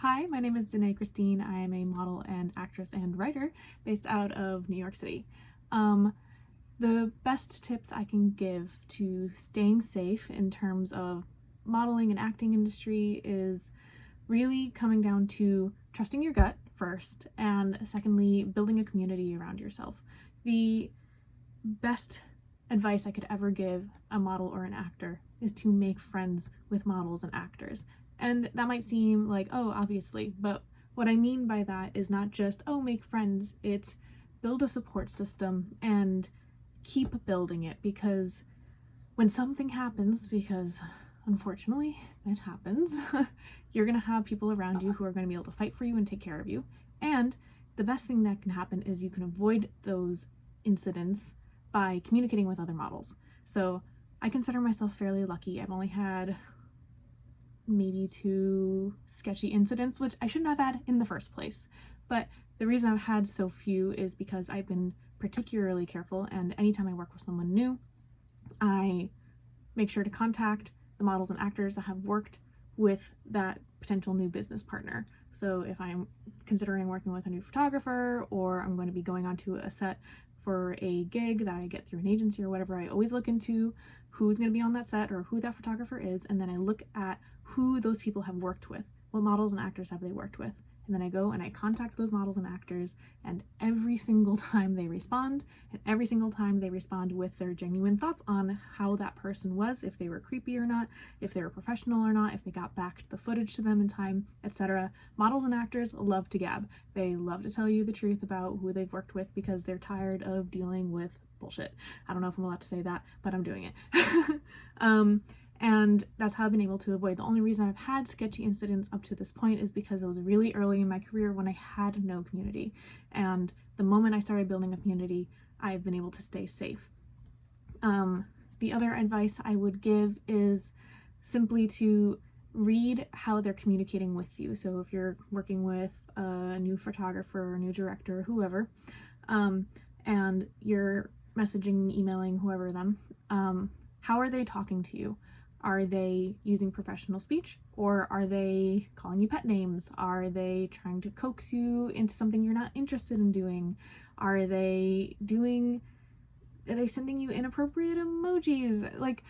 Hi, my name is Danae Kristine. I am a model and actress and writer based out of New York City. The best tips I can give to staying safe in terms of modeling and acting industry is really coming down to trusting your gut first, and secondly, building a community around yourself. The best advice I could ever give a model or an actor is to make friends with models and actors. And that might seem like, oh, obviously, but what I mean by that is not just, oh, make friends, it's build a support system and keep building it, because when something happens, because unfortunately it happens, you're going to have people around you who are going to be able to fight for you and take care of you. And the best thing that can happen is you can avoid those incidents by communicating with other models. So I consider myself fairly lucky. I've only had maybe 2 sketchy incidents, which I shouldn't have had in the first place. But the reason I've had so few is because I've been particularly careful, and anytime I work with someone new, I make sure to contact the models and actors that have worked with that potential new business partner. So if I'm considering working with a new photographer, or I'm going to be going onto a set for a gig that I get through an agency or whatever, I always look into who's going to be on that set or who that photographer is, and then I look at who those people have worked with. What models and actors have they worked with? And then I go and I contact those models and actors, and every single time they respond, and every single time they respond with their genuine thoughts on how that person was, if they were creepy or not, if they were professional or not, if they got back the footage to them in time, etc. Models and actors love to gab. They love to tell you the truth about who they've worked with because they're tired of dealing with bullshit. I don't know if I'm allowed to say that, but I'm doing it. And that's how I've been able to avoid. The only reason I've had sketchy incidents up to this point is because it was really early in my career when I had no community. And the moment I started building a community, I've been able to stay safe. The other advice I would give is simply to read how they're communicating with you. So if you're working with a new photographer, or new director, whoever, and you're messaging, emailing, whoever them, how are they talking to you? Are they using professional speech, or are they calling you pet names? Are they trying to coax you into something you're not interested in doing? Are they sending you inappropriate emojis? Like,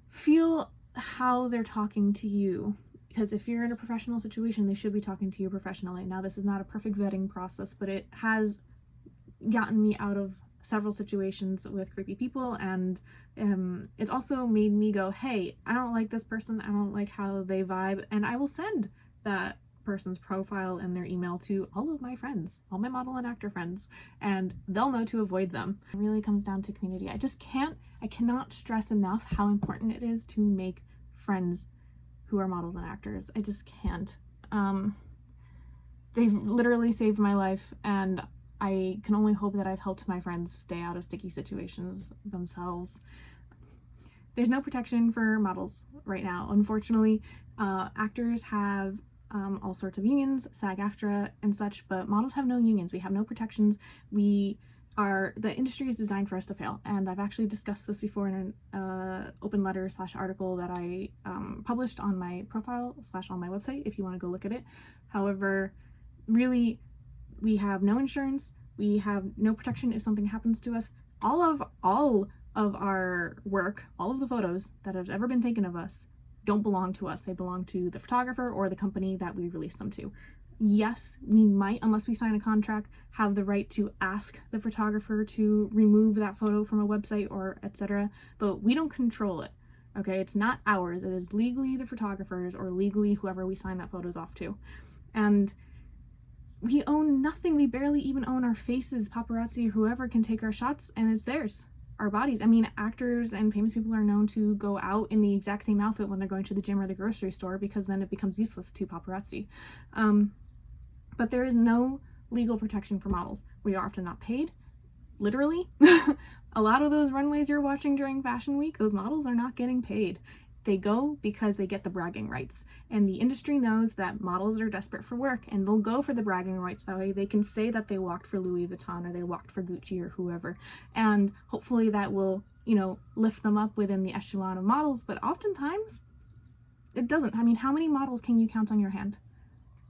feel how they're talking to you, because if you're in a professional situation, they should be talking to you professionally. Now, this is not a perfect vetting process, but it has gotten me out of several situations with creepy people, and it's also made me go, hey, I don't like this person, I don't like how they vibe, and I will send that person's profile and their email to all of my friends, all my model and actor friends, and they'll know to avoid them. It really comes down to community. I cannot stress enough how important it is to make friends who are models and actors. I just can't. They've literally saved my life, and I can only hope that I've helped my friends stay out of sticky situations themselves. There's no protection for models right now. Unfortunately, actors have all sorts of unions, SAG-AFTRA and such, but models have no unions. We have no protections. The industry is designed for us to fail. And I've actually discussed this before in an open letter / article that I published on my profile / on my website, if you want to go look at it. However, really, we have no insurance, we have no protection if something happens to us. All of our work, all of the photos that have ever been taken of us don't belong to us. They belong to the photographer or the company that we release them to. Yes, we might, unless we sign a contract, have the right to ask the photographer to remove that photo from a website or etc., but we don't control it. Okay, it's not ours. It is legally the photographer's, or legally whoever we sign that photos off to. And we own nothing. We barely even own our faces. Paparazzi, whoever, can take our shots, and it's theirs. Our bodies. I mean, actors and famous people are known to go out in the exact same outfit when they're going to the gym or the grocery store, because then it becomes useless to paparazzi. But there is no legal protection for models. We are often not paid. Literally. A lot of those runways you're watching during Fashion Week, those models are not getting paid. They go because they get the bragging rights, and the industry knows that models are desperate for work, and they'll go for the bragging rights. That way they can say that they walked for Louis Vuitton or they walked for Gucci or whoever, and hopefully that will, lift them up within the echelon of models. But oftentimes it doesn't. I mean, how many models can you count on your hand?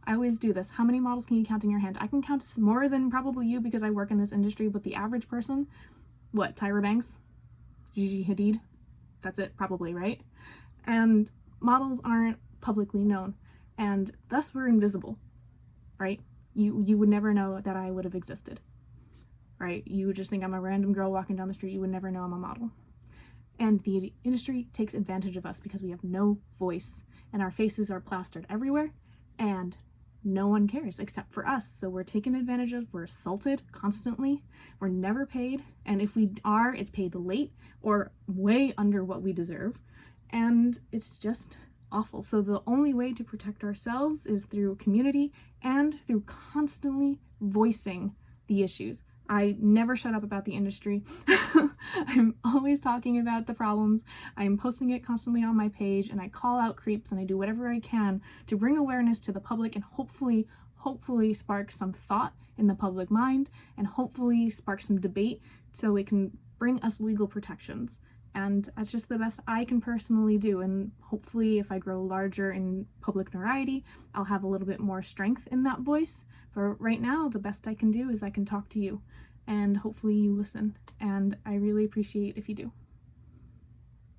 I always do this. How many models can you count in your hand? I can count more than probably you because I work in this industry, but the average person, what, Tyra Banks? Gigi Hadid? That's it, probably, right? And models aren't publicly known, and thus we're invisible, right? You would never know that I would have existed, right? You would just think I'm a random girl walking down the street. You would never know I'm a model. And the industry takes advantage of us because we have no voice, and our faces are plastered everywhere, and no one cares except for us. So we're taken advantage of, we're assaulted constantly, we're never paid, and if we are, it's paid late or way under what we deserve, and it's just awful. So the only way to protect ourselves is through community and through constantly voicing the issues. I never shut up about the industry. I'm always talking about the problems. I'm posting it constantly on my page, and I call out creeps, and I do whatever I can to bring awareness to the public and hopefully spark some thought in the public mind, and hopefully spark some debate so it can bring us legal protections. And that's just the best I can personally do, and hopefully if I grow larger in public notoriety, I'll have a little bit more strength in that voice. But right now, the best I can do is I can talk to you, and hopefully you listen, and I really appreciate if you do.